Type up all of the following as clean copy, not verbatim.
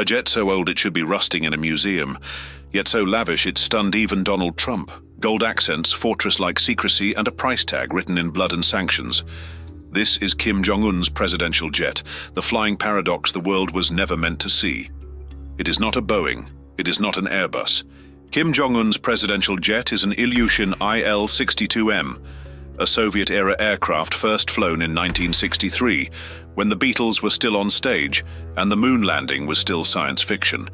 A jet so old it should be rusting in a museum, yet so lavish it stunned even Donald Trump. Gold accents, fortress-like secrecy, and a price tag written in blood and sanctions. This is Kim Jong-un's presidential jet, the flying paradox the world was never meant to see. It is not a Boeing. It is not an Airbus. Kim Jong-un's presidential jet is an Ilyushin IL-62M, a Soviet-era aircraft first flown in 1963, when the Beatles were still on stage and the moon landing was still science fiction.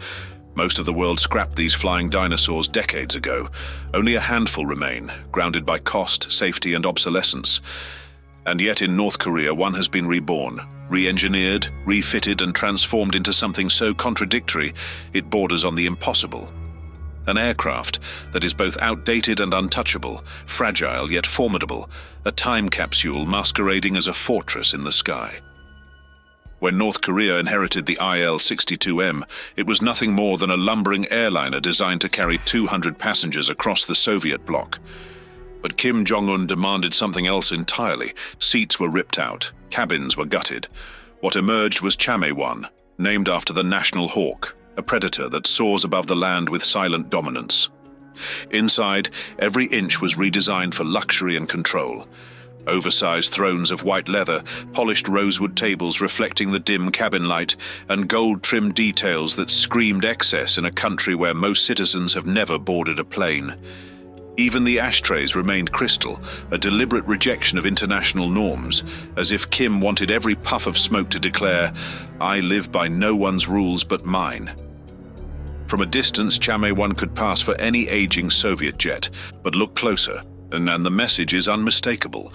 Most of the world scrapped these flying dinosaurs decades ago. Only a handful remain, grounded by cost, safety, and obsolescence. And yet in North Korea, one has been reborn, re-engineered, refitted, and transformed into something so contradictory it borders on the impossible. An aircraft that is both outdated and untouchable, fragile yet formidable, a time capsule masquerading as a fortress in the sky. When North Korea inherited the IL-62M, it was nothing more than a lumbering airliner designed to carry 200 passengers across the Soviet bloc. But Kim Jong-un demanded something else entirely. Seats were ripped out, cabins were gutted. What emerged was Chame-1, named after the national hawk, a predator that soars above the land with silent dominance. Inside, every inch was redesigned for luxury and control. Oversized thrones of white leather, polished rosewood tables reflecting the dim cabin light, and gold-trimmed details that screamed excess in a country where most citizens have never boarded a plane. Even the ashtrays remained crystal, a deliberate rejection of international norms, as if Kim wanted every puff of smoke to declare, "I live by no one's rules but mine." From a distance, Chame-1 could pass for any aging Soviet jet, but look closer, and the message is unmistakable.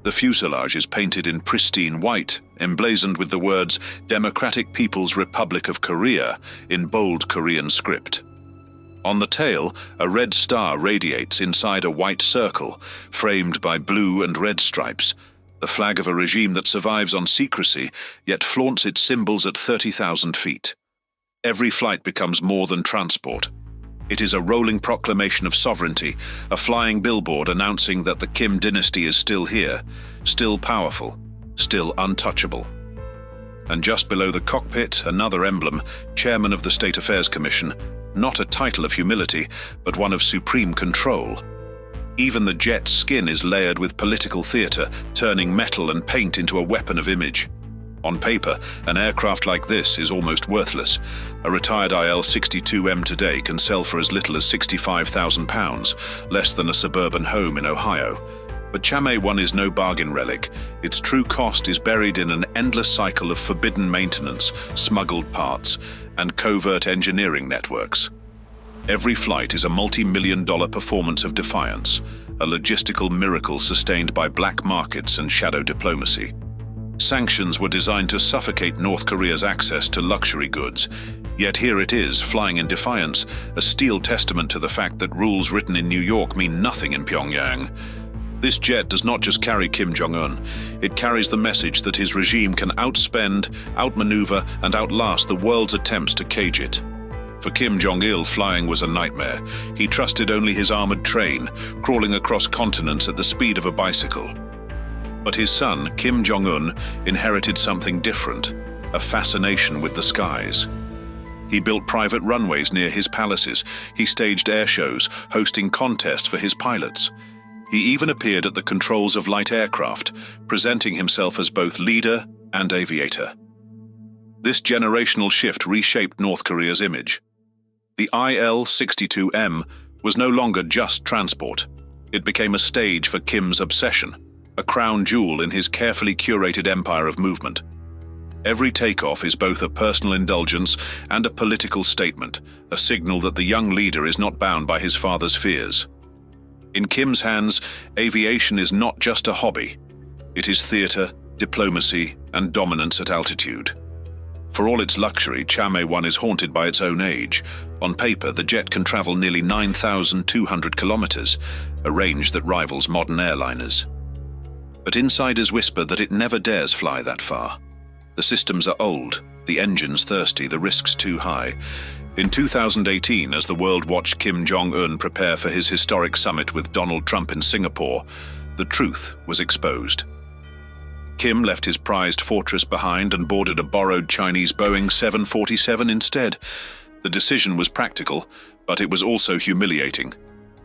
The fuselage is painted in pristine white, emblazoned with the words "Democratic People's Republic of Korea" in bold Korean script. On the tail, a red star radiates inside a white circle, framed by blue and red stripes, the flag of a regime that survives on secrecy, yet flaunts its symbols at 30,000 feet. Every flight becomes more than transport. It is a rolling proclamation of sovereignty, a flying billboard announcing that the Kim dynasty is still here, still powerful, still untouchable. And just below the cockpit, another emblem, Chairman of the State Affairs Commission, not a title of humility, but one of supreme control. Even the jet's skin is layered with political theater, turning metal and paint into a weapon of image. On paper, an aircraft like this is almost worthless. A retired IL-62M today can sell for as little as £65,000, less than a suburban home in Ohio. But Chame-1 is no bargain relic. Its true cost is buried in an endless cycle of forbidden maintenance, smuggled parts, and covert engineering networks. Every flight is a multi-million-dollar performance of defiance, a logistical miracle sustained by black markets and shadow diplomacy. Sanctions were designed to suffocate North Korea's access to luxury goods, yet here it is, flying in defiance, a steel testament to the fact that rules written in New York mean nothing in Pyongyang. This jet does not just carry Kim Jong-un, it carries the message that his regime can outspend, outmaneuver, and outlast the world's attempts to cage it. For Kim Jong-il, flying was a nightmare. He trusted only his armored train, crawling across continents at the speed of a bicycle. But his son, Kim Jong-un, inherited something different, a fascination with the skies. He built private runways near his palaces. He staged air shows, hosting contests for his pilots. He even appeared at the controls of light aircraft, presenting himself as both leader and aviator. This generational shift reshaped North Korea's image. The IL-62M was no longer just transport. It became a stage for Kim's obsession, a crown jewel in his carefully curated empire of movement. Every takeoff is both a personal indulgence and a political statement, a signal that the young leader is not bound by his father's fears. In Kim's hands, aviation is not just a hobby. It is theater, diplomacy, and dominance at altitude. For all its luxury, Chame-1 is haunted by its own age. On paper, the jet can travel nearly 9,200 kilometers, a range that rivals modern airliners. But insiders whisper that it never dares fly that far. The systems are old, the engines thirsty, the risks too high. In 2018, as the world watched Kim Jong-un prepare for his historic summit with Donald Trump in Singapore, the truth was exposed. Kim left his prized fortress behind and boarded a borrowed Chinese Boeing 747 instead. The decision was practical, but it was also humiliating.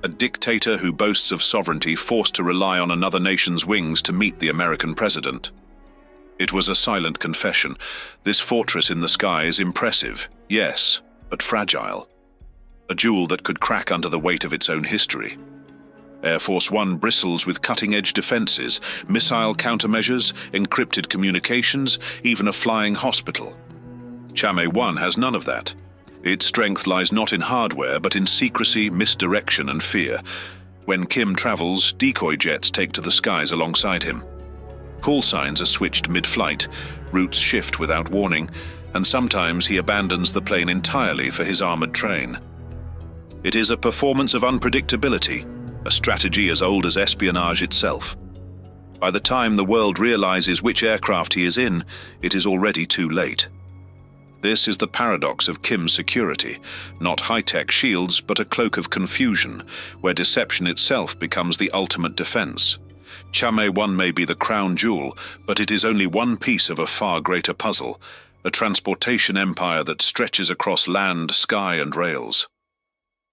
A dictator who boasts of sovereignty forced to rely on another nation's wings to meet the American president. It was a silent confession. This fortress in the sky is impressive, yes, but fragile. A jewel that could crack under the weight of its own history. Air Force One bristles with cutting-edge defenses, missile countermeasures, encrypted communications, even a flying hospital. Chang'e-1 has none of that. Its strength lies not in hardware, but in secrecy, misdirection, and fear. When Kim travels, decoy jets take to the skies alongside him. Call signs are switched mid-flight, routes shift without warning, and sometimes he abandons the plane entirely for his armored train. It is a performance of unpredictability, a strategy as old as espionage itself. By the time the world realizes which aircraft he is in, it is already too late. This is the paradox of Kim's security, not high-tech shields, but a cloak of confusion, where deception itself becomes the ultimate defense. Chang'e-1 may be the crown jewel, but it is only one piece of a far greater puzzle, a transportation empire that stretches across land, sky, and rails.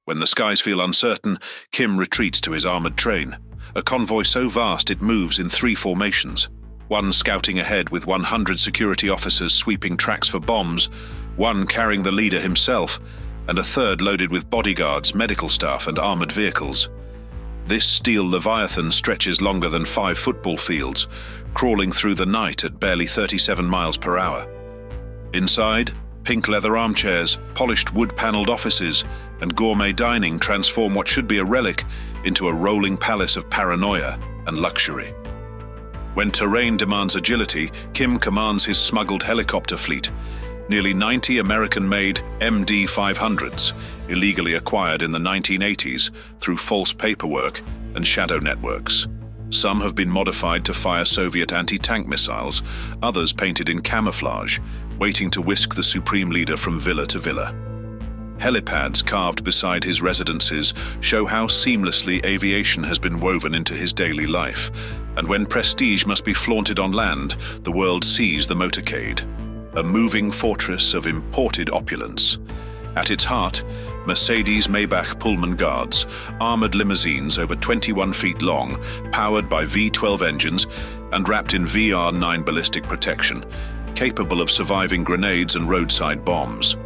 When the skies feel uncertain, Kim retreats to his armored train, a convoy so vast it moves in 3 formations. One scouting ahead with 100 security officers sweeping tracks for bombs, one carrying the leader himself, and a third loaded with bodyguards, medical staff, and armored vehicles. This steel leviathan stretches longer than 5 football fields, crawling through the night at barely 37 miles per hour. Inside, pink leather armchairs, polished wood-paneled offices, and gourmet dining transform what should be a relic into a rolling palace of paranoia and luxury. When terrain demands agility, Kim commands his smuggled helicopter fleet, nearly 90 American-made MD-500s, illegally acquired in the 1980s through false paperwork and shadow networks. Some have been modified to fire Soviet anti-tank missiles, others painted in camouflage, waiting to whisk the supreme leader from villa to villa. Helipads carved beside his residences show how seamlessly aviation has been woven into his daily life, and when prestige must be flaunted on land, the world sees the motorcade, a moving fortress of imported opulence. At its heart, Mercedes Maybach Pullman Guards, armored limousines over 21 feet long, powered by V12 engines and wrapped in VR-9 ballistic protection, capable of surviving grenades and roadside bombs.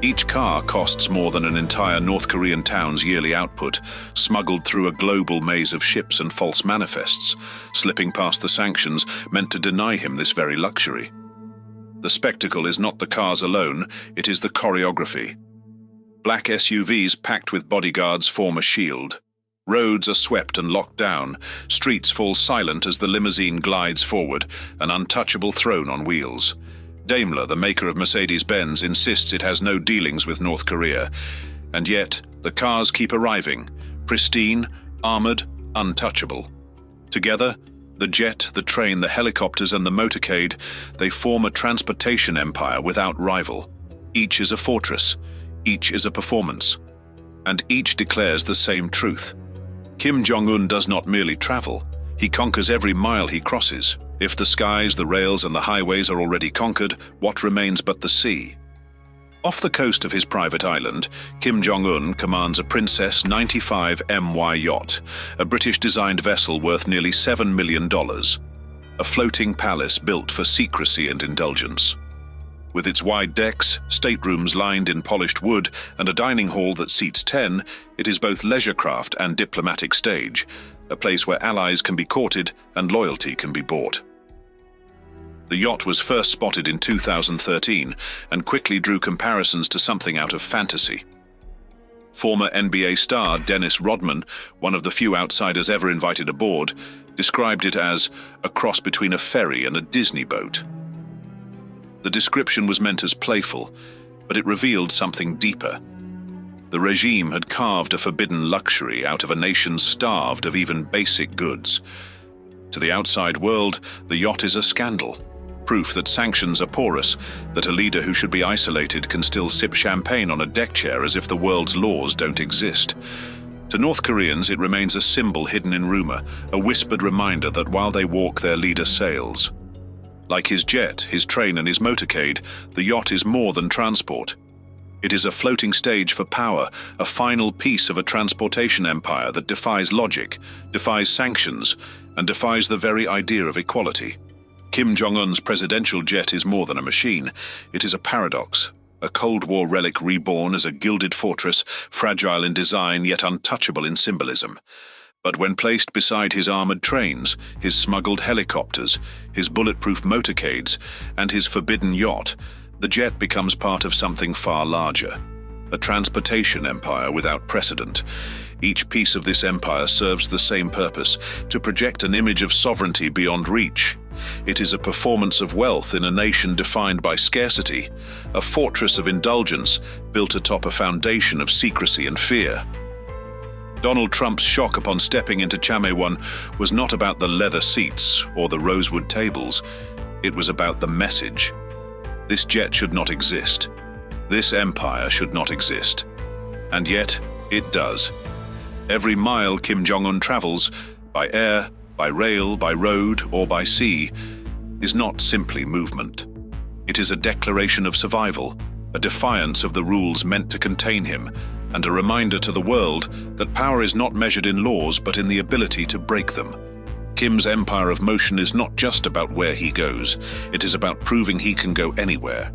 Each car costs more than an entire North Korean town's yearly output, smuggled through a global maze of ships and false manifests, slipping past the sanctions meant to deny him this very luxury. The spectacle is not the cars alone, it is the choreography. Black SUVs packed with bodyguards form a shield. Roads are swept and locked down, streets fall silent as the limousine glides forward, an untouchable throne on wheels. Daimler, the maker of Mercedes-Benz, insists it has no dealings with North Korea. And yet, the cars keep arriving, pristine, armored, untouchable. Together, the jet, the train, the helicopters, and the motorcade, they form a transportation empire without rival. Each is a fortress, each is a performance, and each declares the same truth. Kim Jong-un does not merely travel, he conquers every mile he crosses. If the skies, the rails, and the highways are already conquered, what remains but the sea? Off the coast of his private island, Kim Jong-un commands a Princess 95 MY yacht, a British-designed vessel worth nearly $7 million, a floating palace built for secrecy and indulgence. With its wide decks, staterooms lined in polished wood, and a dining hall that seats 10, it is both leisurecraft and diplomatic stage, a place where allies can be courted and loyalty can be bought. The yacht was first spotted in 2013 and quickly drew comparisons to something out of fantasy. Former NBA star Dennis Rodman, one of the few outsiders ever invited aboard, described it as a cross between a ferry and a Disney boat. The description was meant as playful, but it revealed something deeper. The regime had carved a forbidden luxury out of a nation starved of even basic goods. To the outside world, the yacht is a scandal, proof that sanctions are porous, that a leader who should be isolated can still sip champagne on a deck chair as if the world's laws don't exist. To North Koreans, it remains a symbol hidden in rumor, a whispered reminder that while they walk, their leader sails. Like his jet, his train and his motorcade, the yacht is more than transport. It is a floating stage for power, a final piece of a transportation empire that defies logic, defies sanctions, and defies the very idea of equality. Kim Jong-un's presidential jet is more than a machine. It is a paradox, a Cold War relic reborn as a gilded fortress, fragile in design yet untouchable in symbolism. But when placed beside his armored trains, his smuggled helicopters, his bulletproof motorcades, and his forbidden yacht, the jet becomes part of something far larger, a transportation empire without precedent. Each piece of this empire serves the same purpose, to project an image of sovereignty beyond reach. It is a performance of wealth in a nation defined by scarcity, a fortress of indulgence built atop a foundation of secrecy and fear. Donald Trump's shock upon stepping into Chang'e-1 was not about the leather seats or the rosewood tables. It was about the message. This jet should not exist. This empire should not exist. And yet, it does. Every mile Kim Jong-un travels, by air, by rail, by road, or by sea, is not simply movement. It is a declaration of survival, a defiance of the rules meant to contain him, and a reminder to the world that power is not measured in laws but in the ability to break them. Kim's empire of motion is not just about where he goes, it is about proving he can go anywhere.